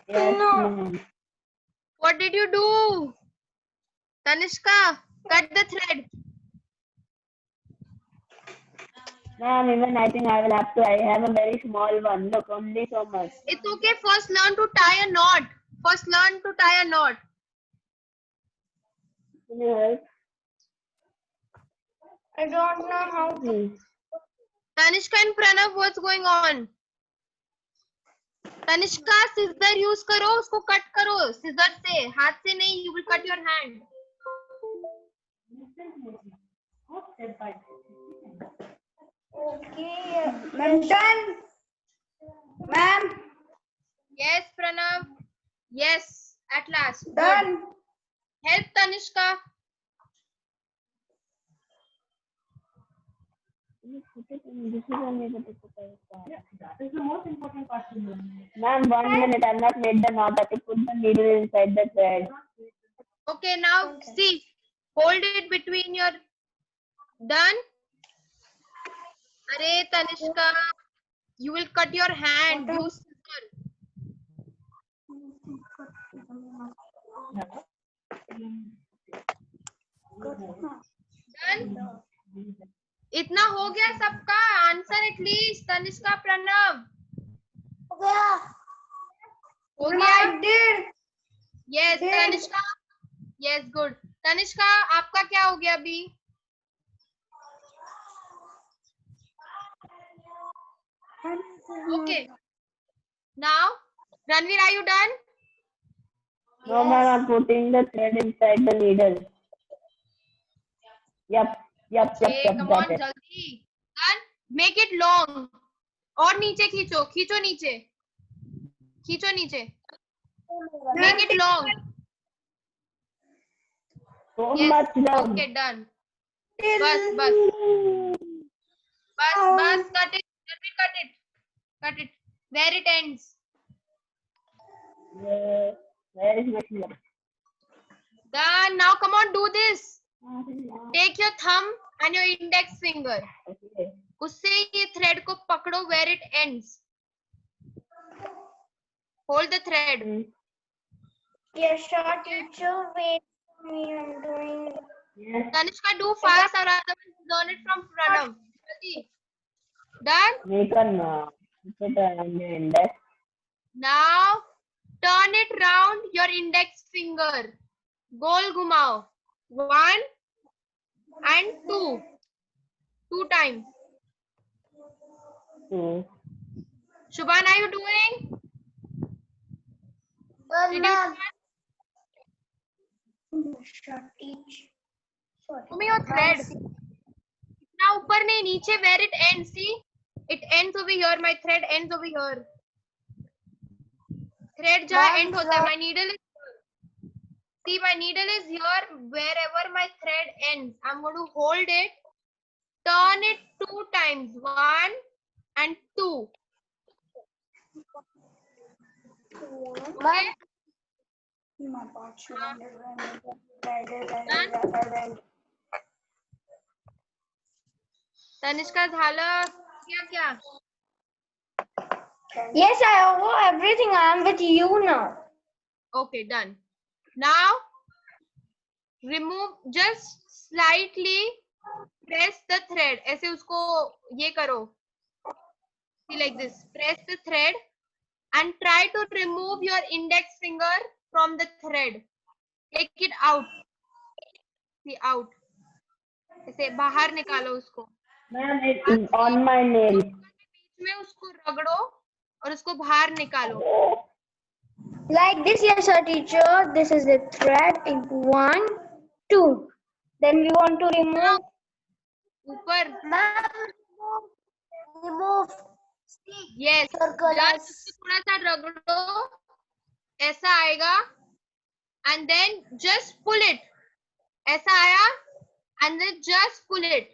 Yes, No. ma'am. What did you do? Tanishka, cut the thread. Ma'am, even I think I will have to. I have a very small one. Look, only so much. It's okay. First learn to tie a knot. First learn to tie a knot. Can you help? I don't know how to. Please. Tanishka and Pranav, what's going on? Tanishka scissor use करो, उसको cut करो scissor से, हाथ से नहीं. You will cut your hand. Okay, I'm done. Ma'am, Yes, Pranav. Yes, at last. done. Good. Help Tanishka. This is only the difficult part. That is the most important part. Ma'am, 1 minute. I'm not made the knot. I have to put the needle inside the thread. Okay, now see. Hold it between your. Done. Arey Tanishka, you will cut your hand. Use scissor. Done. इतना हो गया सबका. Answer at least. Tanishka, Pranav. हो गया. I did. Yes Did. Tanishka. Yes good. Tanishka, आपका क्या हो गया अभी? Okay. Now Ranveer, are you done? No, ma'am, I'm putting the thread inside the needle. Yep. Come Got on, it. जल्दी. डन. Make it long. और नीचे खींचो. खींचो नीचे. खींचो नीचे. Make it long. So Yes. much love. Okay, done. बस बस बस बस. Cut it. Ranveer, cut it. Cut it. Where it ends. Where is my thread? Done. Now come on, do this. Take your thumb and your index finger. Okay. उससे ये thread को पकड़ो where it ends. Hold the thread. Yes, sir, teacher. Wait for me. I'm doing. Yes. Tanishka, do fast or otherwise learn it from Pranav. Jaldi. Done? We can put it on the index. Now turn it round your index finger. गोल घुमाओ. 1 and 2. 2 times. 2. Shubhan, are you doing? Did you start? Show me your thread. इतना ऊपर नहीं, नीचे where it ends. See, it ends over here. My thread ends over here. Thread जहाँ end होता है. My needle is here. See, my needle is here. Wherever my thread ends, I'm going to hold it. Turn it 2 times. 1 and 2. Okay? Tanishka झालं क्या? Yes, I owe everything. I am with you now. Okay, done. Now remove, just slightly press the thread. ऐसे उसको ये करो. See, like this. Press the thread and try to remove your index finger from the thread. Take it out. See, out. ऐसे बाहर निकालो उसको. Ma'am, it is on my nail. बीच में उसको रगड़ो और उसको बाहर निकालो. Like this, yes, sir, teacher. This is the thread. 1, 2. Then we want to remove. ऊपर. Remove. Yes. Just उसको थोड़ा सा रगड़ो. ऐसा आएगा. And then just pull it. ऐसा आया. And then just pull it.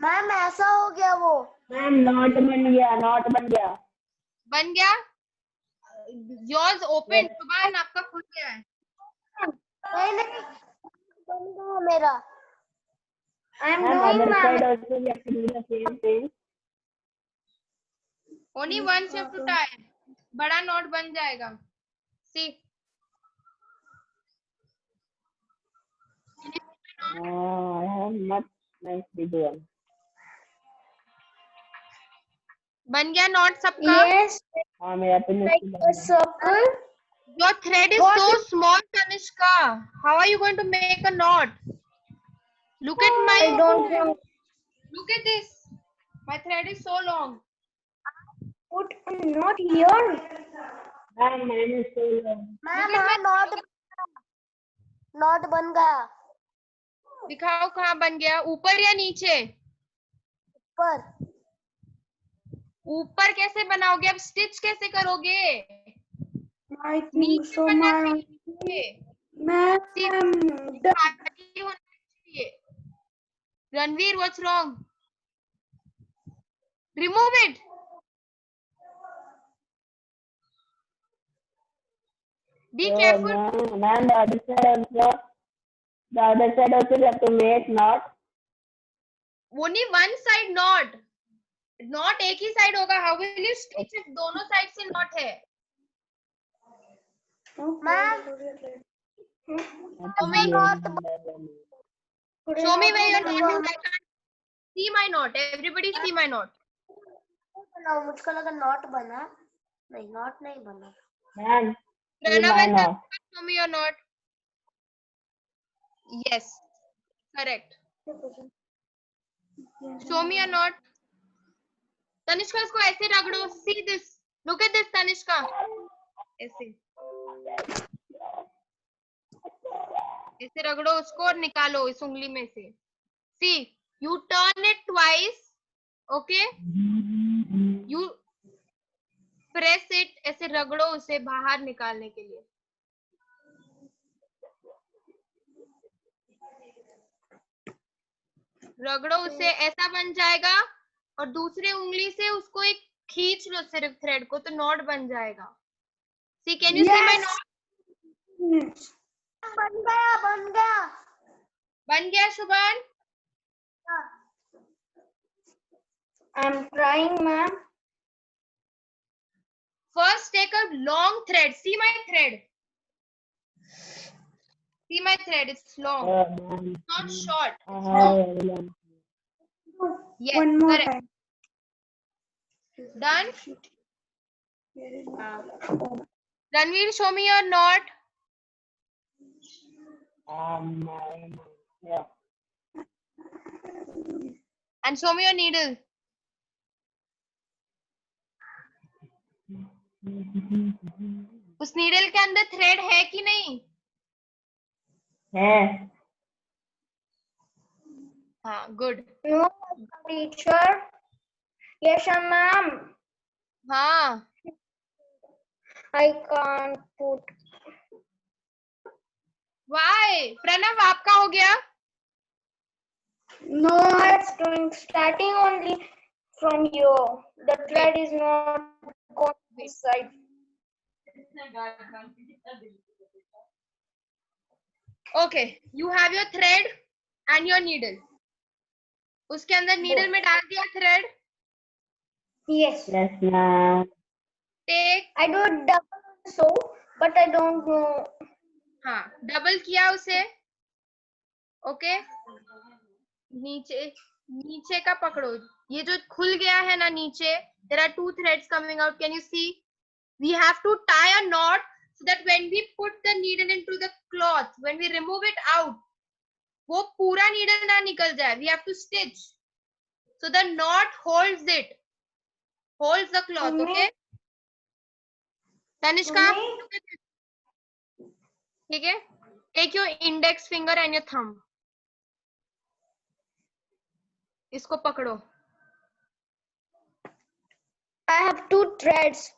Ma'am ऐसा हो गया वो. Ma'am, not बन गया. बन गया. Yours open. सुभान, आपका खुल गया है. नहीं बन गया मेरा. I am Ma'am, doing, other ma'am. side also we have to do the same thing. Only once you have to tie. बड़ा knot बन जाएगा. See. I have much nice video. बन गया knot सबका? Yes. हाँ मेरा तो Like a circle. Your thread is What so is- small, Kanishka. How are you going to make a knot? Look at my. I don't know. Look at this. My thread is so long. Put a knot here. Ma'am मैंने सोचा ma'am not बन गया दिखाओ कहाँ बन गया, ऊपर या नीचे? ऊपर. ऊपर कैसे बनाओगे? अब स्टिच कैसे करोगे? I think नीचे so, बनना ma'am. चाहिए. Ma'am. खाली होना चाहिए. Ranveer, what's wrong? Remove it. Be careful. Ma'am the other side also you have to make knot. Only one side knot. Knot एक ही side होगा. How will you stitch if दोनों side से knot है? Ma'am. Show me where your knot is. I can't see my knot. Everybody see my knot. मुझको लगा not बना. नहीं, not नहीं बना. Ma'am Pranav my and knot. Tanishka, show me your knot. Yes, correct. Show me a knot. Tanishka, इसको ऐसे रगड़ो. See this. Look at this, Tanishka. ऐसे ऐसे रगड़ो उसको और निकालो इस उंगली में से. See, you turn it twice. Okay. You press it. ऐसे रगड़ो उसे बाहर निकालने के लिए. रगड़ो उसे, ऐसा बन जाएगा. और दूसरे उंगली से उसको एक खींच लो सिर्फ थ्रेड को, तो नॉट बन जाएगा. See, can you see my knot? बन गया, बन गया. बन गया Shubhan? I'm trying, ma'am. First take a long thread. See my thread. See my thread. It's long, not short. It's long. Yes, One more correct. time. Done. Ranveer, show me your knot. Yeah. And show me your needle. उस needle के अंदर thread है कि नहीं? है. हाँ, good. No, teacher. Yes, ma'am. हाँ. I can't put. Why? Pranav, आपका हो गया? No, it's doing starting only from here. The thread is not going inside. Okay, you have your thread and your needle. उसके अंदर needle में डाल दिया thread. Yes. Yes, ma'am. Take. I do it double so, but I don't know. हाँ, double किया उसे. Okay. नीचे का पकड़ो. ये जो खुल गया है ना नीचे, there are two threads coming out. Can you see? We have to tie a knot so that when we put the needle into the cloth, when we remove it out, वो पूरा needle ना निकल जाए. We have to stitch so the knot holds it, holds the cloth. Okay. Tanishka, ठीक है? Take your index finger and your thumb. इसको पकड़ो. I have two threads.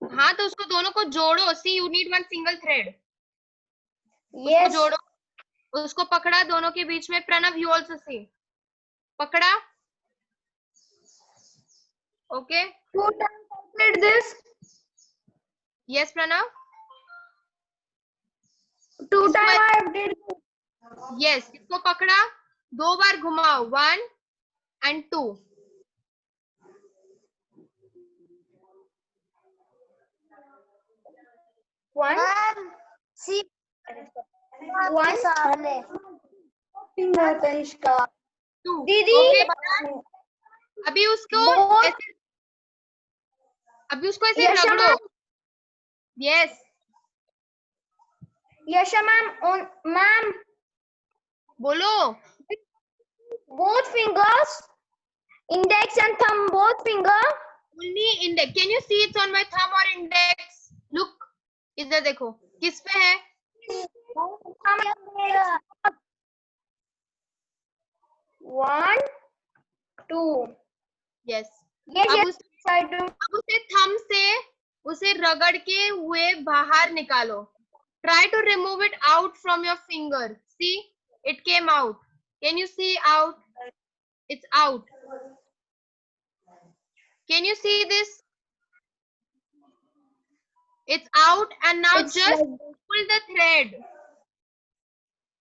हाँ, तो उसको दोनों को जोड़ो. See, you need one single thread. Yes. उसको जोड़ो. उसको पकड़ा दोनों के बीच में. Pranav, you also see. पकड़ा. Okay. 2 times I did this. Yes, Pranav. 2 times I did this. Yes. इसको पकड़ा. 2 बार घुमाओ. 1 and 2. One. See, One. finger, Tanishka. 2. दीदी Okay. अभी उसको Both. ऐसे, अभी उसको ऐसे यशा रगड़ो. Ma'am, Yes. Yasha ma'am, on ma'am, बोलो. both fingers, index and thumb, both finger. Only index. Can you see it's on my thumb or index? Look. इधर देखो. किस पे है? One, two. Yes. Yes, अब yes, I do. अब उसे thumb से उसे रगड़ के हुए बाहर निकालो. Try to remove it out from your finger. See, it came out. Can you see out? It's out. Can you see this? It's out, and now It's just like pull the thread.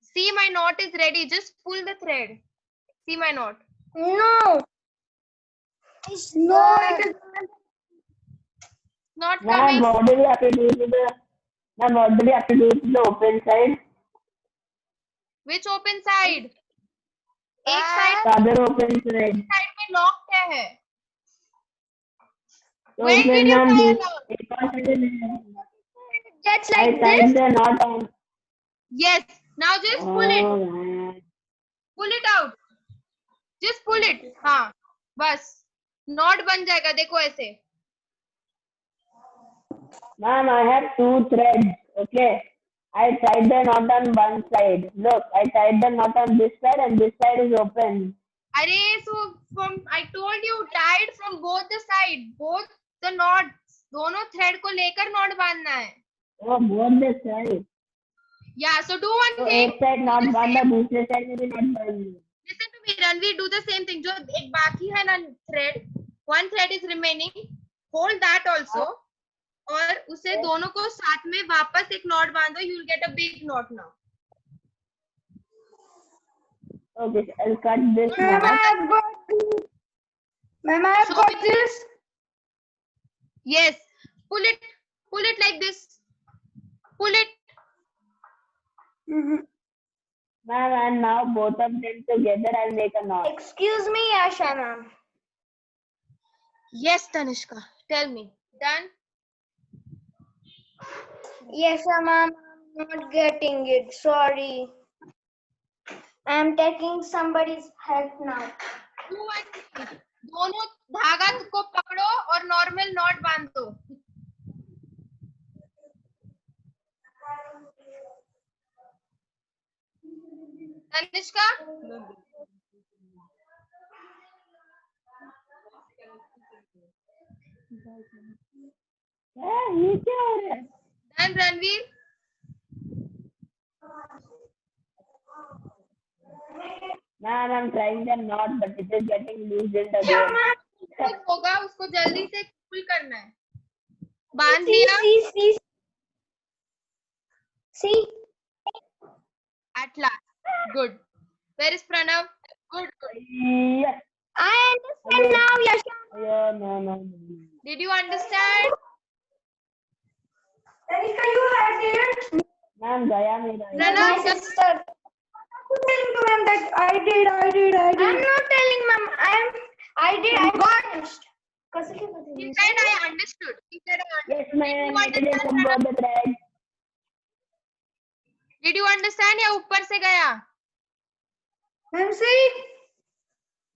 See, my knot is ready. Just pull the thread. See my knot. no. No, it is Not Ma'am, coming. what do we have to do to the? Ma'am, what do we have to do to the open side? Which open side? एक side The other open side. में lock क्या है? So Where then, did you ma'am, tie this it? एक और side है. That's I like tied this. the knot on. Yes. Now just pull it. Oh, man. Pull it out. Just pull it. हाँ. बस. Knot बन जाएगा. देखो ऐसे. Ma'am, I have two threads. Okay. I tied the knot on one side. Look, I tied the knot on this side and this side is open. अरे so from I told you tied from both the side. Both the knots. दोनों thread को लेकर knot बांधना है. Oh, both the sides. Yeah. So do one तो thing. एक side not बांधा दूसरे साइड में भी नॉट बांधना. Listen to me, Ranveer. Do the same thing. जो एक बाकी है ना thread. One thread is remaining. Hold that also. और उसे दोनों को साथ में वापस एक knot बांधो. You will get a big knot now. Okay, I'll cut this Ma'am, knot. I've got this. Ma'am, I've So got this. Yes. Pull it. Pull it like this. Pull it. Mhm. Ma'am, and now both of them together I'll make a knot. Excuse me, Yasha ma'am. Yes, Tanishka. Tell me. Done? Yasha ma'am, I'm not getting it. Sorry. I'm taking somebody's help now. Do one thing. दोनों धागा को पकड़ो और normal not बांध दो. तनिष्का ये क्या हो रहा है? Done. Ranveer Ma'am, I'm trying the knot, but it is getting loosened again. कुछ होगा उसको जल्दी से पुल करना है. बांध See, दिया. see. See. At last. Good. Where is Pranav? Good. Yes. I understand now, Yasha. Yeah, no. Did you understand? Tanika, you had it. Ma'am, gaya मेरा. Pranav, My sister. I'm telling to ma'am that I did. I'm not telling ma'am. I did. I got. he said I understood. He said I understood. Yes, ma'am. I did it from both the threads. Did you understand या ऊपर से गया? Ma'am, see.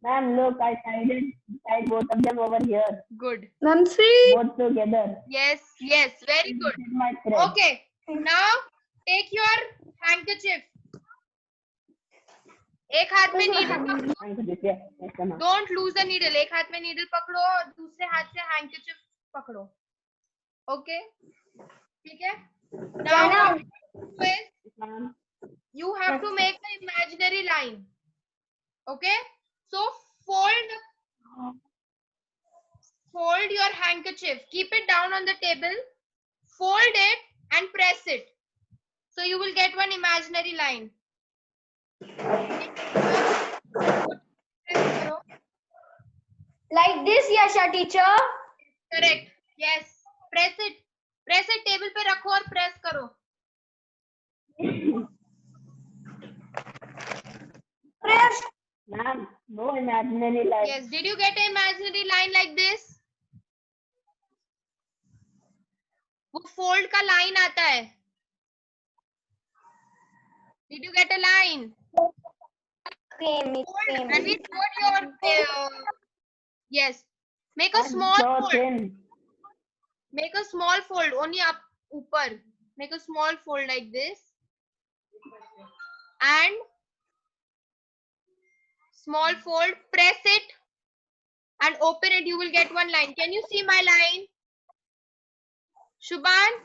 Ma'am, look, I tied both of them over here. Good. Ma'am, see. Both together. Yes. Very good. This is my thread. Okay. Now take your handkerchief. एक हाथ में needle पकड़ो. Handkerchief, yeah. Yes, ma'am. Don't lose the needle. एक हाथ में needle पकड़ो और दूसरे हाथ से handkerchief पकड़ो. Okay. ठीक है. Now what you do is Yes, ma'am. you have to make the imaginary line. Okay. So fold your handkerchief. Keep it down on the table. Fold it and press it. So you will get one imaginary line. Like this, Yasha teacher. Correct. Yes. Press it. Press it, table पे रखो और press करो. Press. Ma'am, no imaginary line. Yes, did you get an imaginary line like this? वो fold का line आता है. Did you get a line? Same, Fold, same. and we put your yes. Make a small So fold. thin. Make a small fold only up ऊपर. Make a small fold like this. And small fold, press it and open it. You will get one line. Can you see my line? Shubhan,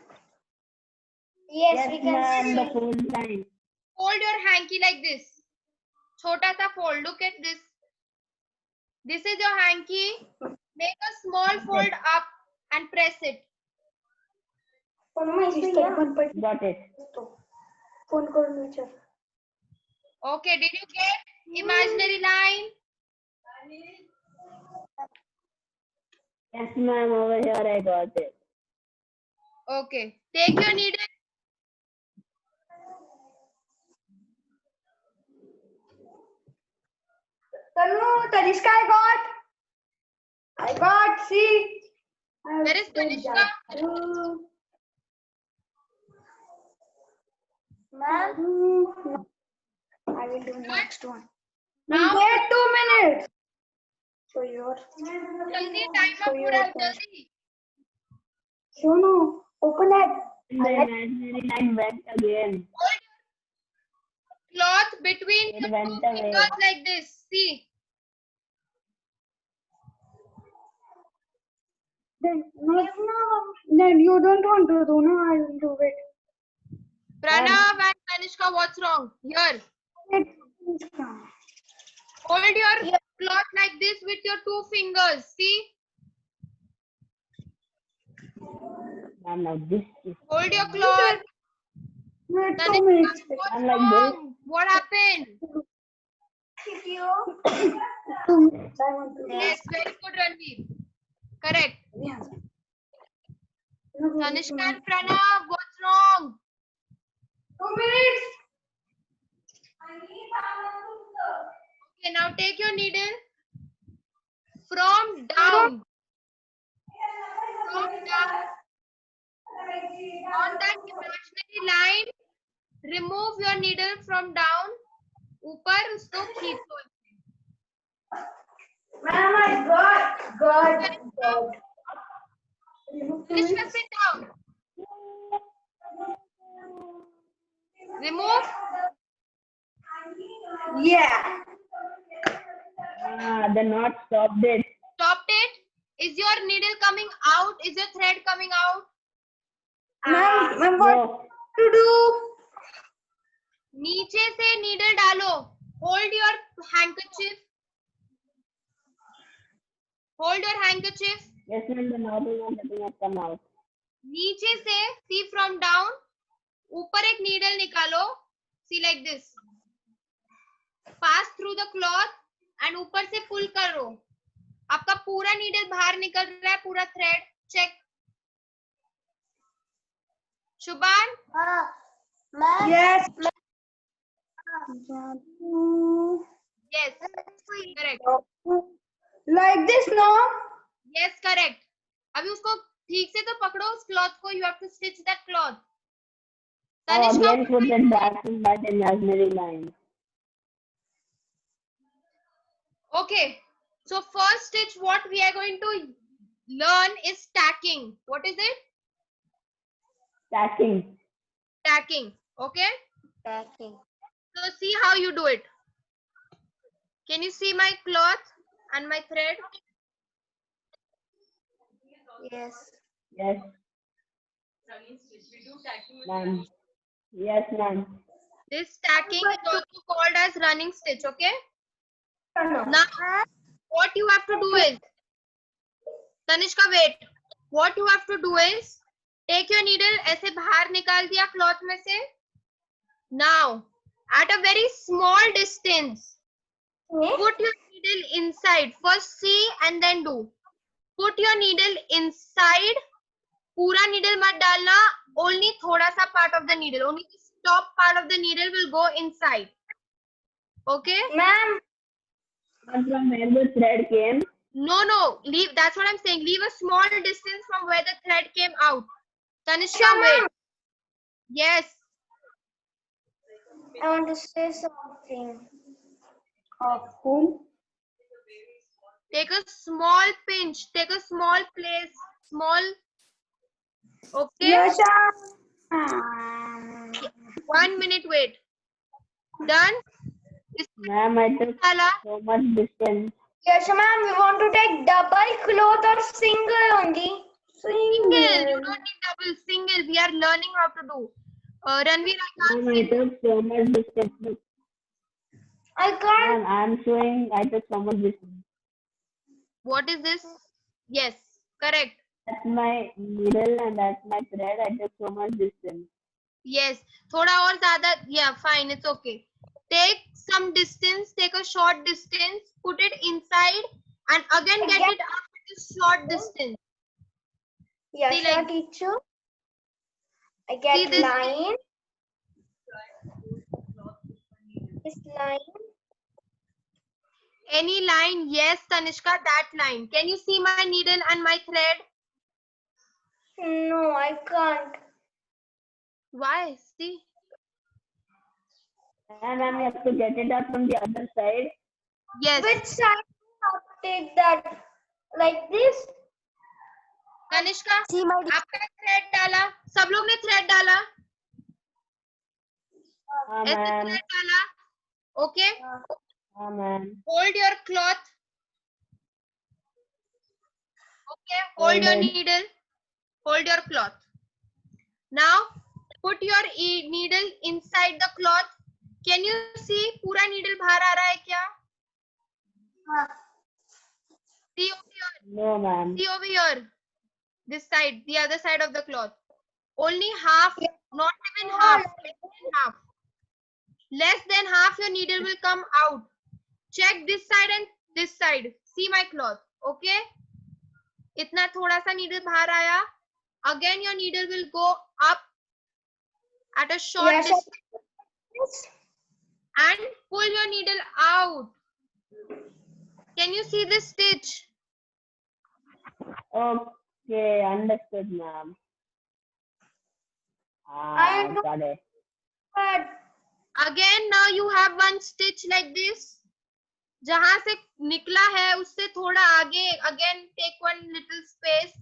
Yes, we can ma'am, the see. fold line. fold your hanky like this. Chota sa fold. Look at this. This is your hanky. Make a small fold up and press it. Got it. Phone call nature. Okay, did you get imaginary line? Yes, ma'am, over here I got it. Okay, take your needle. Tanu, Tanishka, I got, see. Where is Tanishka? Ma'am. I will do next one. Now, Wait 2 minutes. So your. jaldi time up पूरा jaldi. Shonu, open it. The imaginary line went again. Hold your cloth between It your went two away. fingers like this. See. Then, no, then you don't want to do, no, I will do it. Pranav and Tanishka, what's wrong? Here. Hold your cloth like this with your two fingers. See. Ma'am, now this is Hold your cloth. Wait 2 Tanishka, minutes. what's I'm like this. wrong? What happened? 2 minutes. I want to. Yes, very good, Ranveer. Correct. Tanishka and Pranav, what's wrong? 2 minutes. Okay, now take your needle from down. From down. On that imaginary line, remove your needle from down. ऊपर उसको खींचो. Ma'am, I got. Tanishka, sit down. Remove. Yeah. the knot stopped it. Stopped it. Is your needle coming out? Is your thread coming out? Ma'am, what No. to do? नीचे से needle डालो. Hold your handkerchief. Hold your handkerchief. Yes, ma'am, the knot is not letting us come out. नीचे से, see from down. ऊपर एक needle निकालो. See like this. Pass through the cloth and ऊपर से pull करो. आपका पूरा needle बाहर निकल रहा है, पूरा thread. Check. Shubhan? Yes. Yes. Correct. Like this, no? Yes, correct. अभी उसको ठीक से तो पकड़ो उस cloth को. You have to stitch that cloth. Now Tanishka, again put it back in that imaginary line. okay. So first stitch what we are going to learn is stacking. What is it? Stacking. Stacking. Okay. Stacking. So see how you do it. Can you see my cloth and my thread? Yes. Yes. Ma'am. Yes, ma'am. This stacking is also called as running stitch. Okay. No. Now what you have to do is, Tanishka, wait. What you have to do is take your needle, ऐसे बाहर निकाल दिया cloth में से. Now at a very small distance, put your needle inside. First see and then do. Put your needle inside. पूरा needle मत डालना, only थोड़ा सा part of the needle, only the top part of the needle will go inside. Okay? Ma'am, From where the thread came. No, leave. That's what I'm saying. Leave a small distance from where the thread came out. Tanishka, sure, wait. ma'am. Yes. I want to say something. Of whom? Take a small pinch. Take a small place. Small. Okay. Yasha. 1 minute. Wait. Done. Ma'am, I took so much distance. Yes, ma'am. We want to take double cloth or single only. Single. You don't need double. Single. We are learning how to do. Ranveer, I can't Ma'am, I took so much distance. Look, I can't. ma'am, I'm showing I took so much distance. What is this? Yes. Correct. That's my needle and that's my thread. I took so much distance. Yes. Thoda aur zyada. Yeah, fine. It's okay. Take some distance. Take a short distance. Put it inside and again get it up to this short distance. Yes, See, like- teacher. I See get this- line. This line. Any line? Yes, Tanishka, that line. Can you see my needle and my thread? No, I can't. Why? See? And ma'am, you have to get it up from the other side. Yes. Which side do you have to take that? Like this? Tanishka, See my. आपका thread डाला. सब लोग ने thread डाला. ऐसे Ma'am. thread डाला. Okay. Ma'am. Hold your cloth. Okay. Hold your needle. Hold your cloth. Now, put your needle inside the cloth. Can you see? पूरा needle बाहर आ रहा है क्या? See over here. No, ma'am. See over here. This side, the other side of the cloth. Only half, not even half. Less than half. Less than half your needle will come out. Check this side and this side. See my cloth. Okay? इतना थोड़ा सा needle बाहर आया. Again your needle will go up at a short Yes, distance and pull your needle out. Can you see this stitch? Okay, understood, ma'am. I know. Got it. but Again, now you have one stitch like this. जहां से निकला है उससे थोड़ा आगे. Again, take one little space.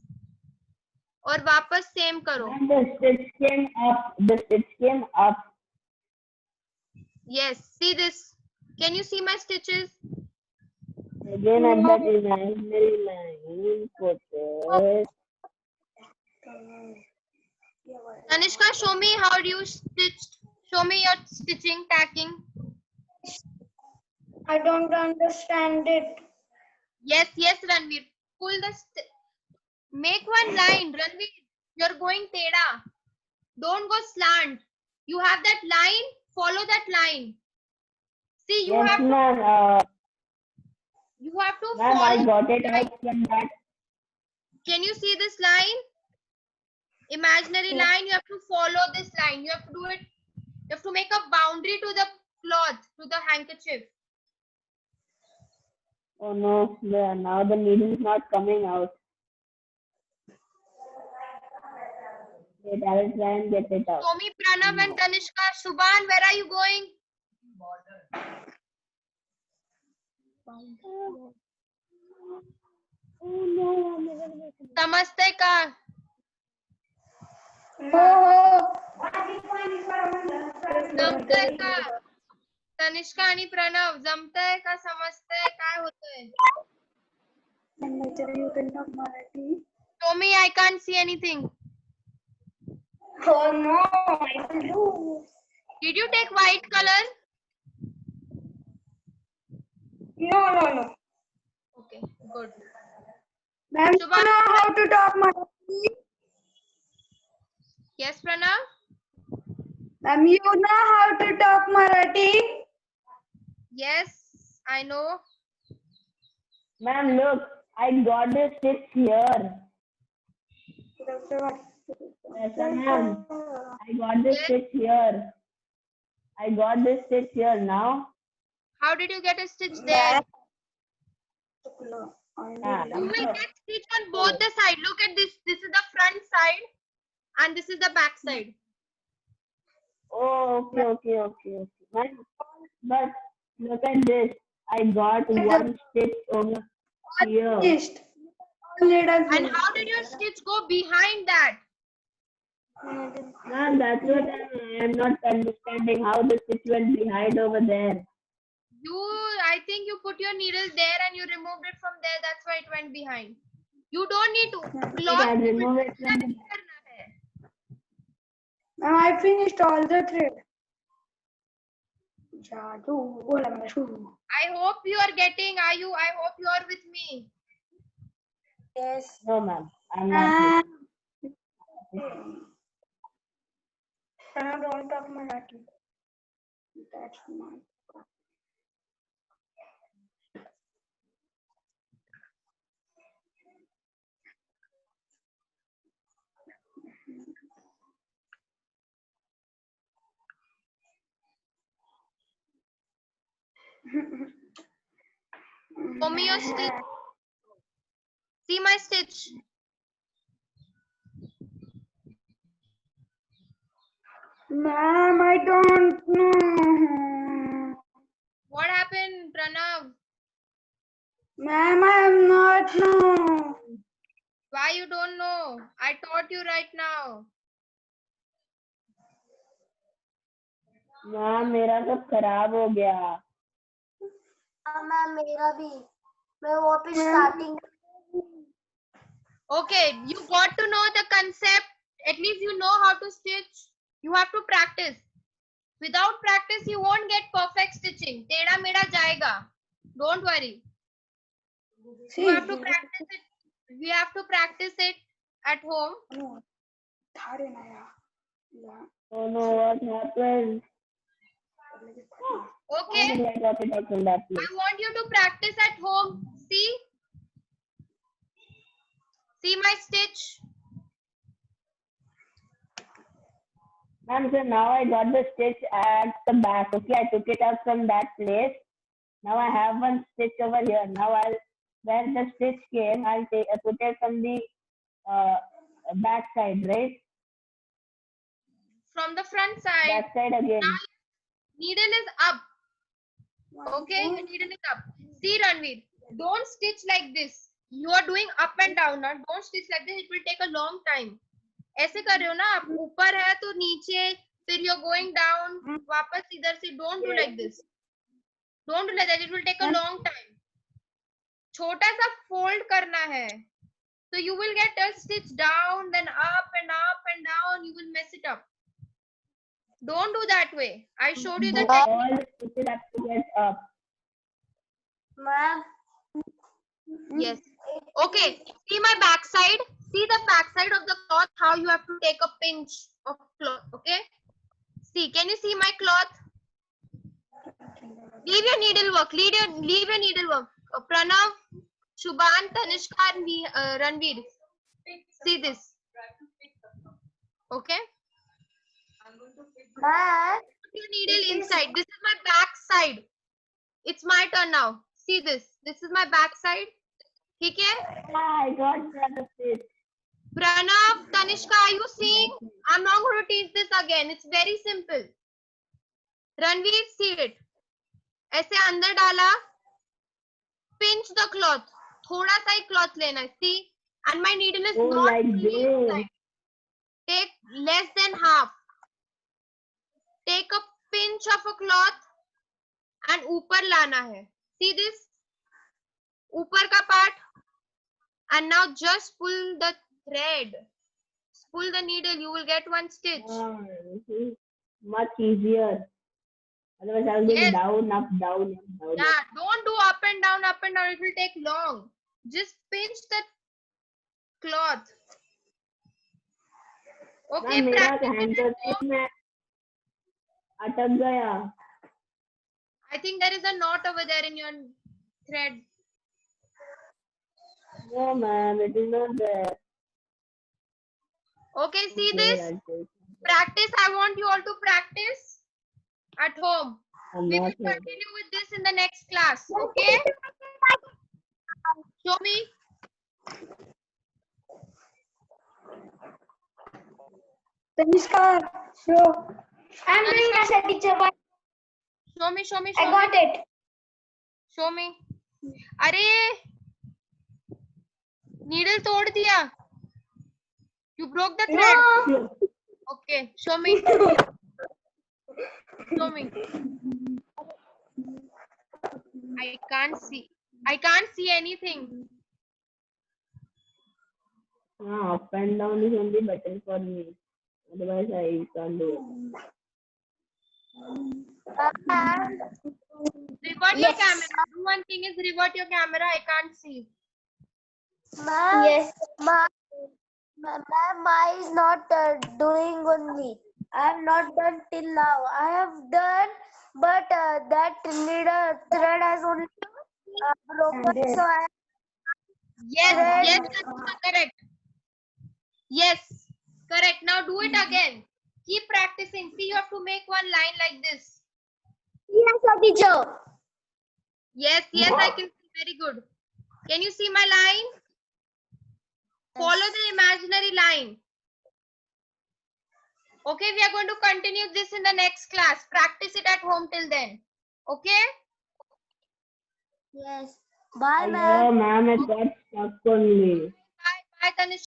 और वापस same करो. And the stitch came up. The stitch came up. Yes, see this. Can you see my stitches? Again at that imaginary line. Put it. Tanishka, show me how do you stitch. Show me your stitching, tacking. I don't understand it. Yes, Ranveer. Pull the make one line, Ranveer. You're going teda. Don't go slant. You have that line. Follow that line. See, you Yes, have to. ma'am. You have to Ma'am, I follow. got it out from that. Can you see this line? Imaginary line. You have to follow this line. You have to do it. You have to make a boundary to the cloth, to the handkerchief. Oh no, now the needle is not coming out. Wait, I will try and get it out. Tommy, Pranav, and Tanishka. Shubhan, where are you going? समझते का जमतंय का तनिष्का आणि प्रणव जमतंय का समजतंय काय होतंय You can talk Marathi. Tommy, I can't see anything. Oh no, I will do. Did you take white color? No. Okay, good. Ma'am, you Shubha. know how to talk Marathi? Yes, Pranav? Ma'am, you know how to talk Marathi? Yes, I know. Ma'am, look, I got the stitch here. Yes, ma'am. I got this stitch here. I got this stitch here now. How did you get a stitch there? Ah, You will get stitch on both the side. Look at this. This is the front side and this is the back side. oh, okay. Ma'am, but look at this. I got one stitch over here. Finished. And how did your stitch go behind that? Ma'am, that's what I'm not understanding. How the stitch went behind over there. I think you put your needle there and you removed it from there. That's why it went behind. You don't need to. I remove it from the I finished all the thread. Jadoo, bola main shuru. I hope you are getting. I hope you are with me. Yes. No, ma'am. I'm not. I don't talk Marathi. That's not. Show me your stitch. See my stitch. Ma'am, I don't know. What happened, Pranav? Ma'am, I am not know. Why you don't know? I taught you right now. Ma'am मेरा सब खराब हो गया. Ma'am मेरा भी मैं वापस starting. Okay, you got to know the concept. At least you know how to stitch. You have to practice. Without practice, you won't get perfect stitching. Teda meda jayega. Don't worry. See, You have to practice it. We have to practice it at home. no. Thare na ya. Yeah. Oh no, what happened? Okay. How did I got it out from that place? I want you to practice at home. See? See my stitch? Ma'am, so now I got the stitch at the back. Okay, I took it out from that place. Now I have one stitch over here. Now where the stitch came, I'll put it from the back side, right? From the front side. Back side again. Now needle is up. Okay, your needle is up. See, Ranveer, don't stitch like this. You are doing up and down. Now, don't stitch like this. It will take a long time. ऐसे कर रहे हो ना आप ऊपर है तो नीचे फिर you're going down वापस इधर से don't do like this. Don't do like that. It will take a long time. छोटा सा fold करना है. So you will get a stitch down, then up and down. You will mess it up. Don't do that way. I showed you the technique. All the stitches have to get up. Ma'am. Yes. Okay. See my back side. See the back side of the cloth. How you have to take a pinch of cloth. Okay. See. Can you see my cloth? Leave your needlework. Leave your needlework. Pranav, Shubhan, Tanishka, and Ranveer. See this. Okay. Ma'am. Put your needle inside. This is my back side. It's my turn now. See this. This is my back side. ठीक है? I got the stitch. Pranav, Tanishka, are you seeing? I'm not going to teach this again. It's very simple. Ranveer, see it. ऐसे अंदर डाला. Pinch the cloth. थोड़ा सा ही cloth लेना है. See? And my needle is Oh, not like fully this. inside. Take less than half. Take a pinch of a cloth and ऊपर लाना है. See this? ऊपर का part. And now just pull the thread. Pull the needle. You will get one stitch. This is much easier. Otherwise, I'll be Yes. down, up, down, up, down. Yeah, don't do up and down, up and down. It will take long. Just pinch the cloth. Okay, ma'am मेरा practice it at handkerchief home. में अटक गया. I think there is a knot over there in your thread. No, ma'am, it is not there. Okay, see Okay, this? I'll take it. Practice. I want you all to practice at home. I'm We will not ready. continue with this in the next class. Okay? Show me. Tanishka, show. I'm doing as a teacher, but Show me. Show me. I Show got me. it. Show me. अरे needle तोड़ दिया. You broke the thread. No. Okay. Show me. Show me. I can't see. I can't see anything. Up and down is only better for me. Otherwise, I can't do it. Revert your camera. Do one thing is revert your camera. I can't see. Ma'am, Yes. ma'am, I is not doing only. I have not done till now. I have done, but that needle thread has only broken. So I Yes. Thread. Yes. Tanushka, correct. Yes. Correct. Now do it again. Keep practicing. See, you have to make one line like this. Yes, sir, teacher. Yes. Yes. I can see. Very good. Can you see my line? Follow the imaginary line. Okay, we are going to continue this in the next class. Practice it at home till then. Okay? yes. Bye, ma'am. Hello, ma'am, I got stuck only. Bye. Bye, Tanishka.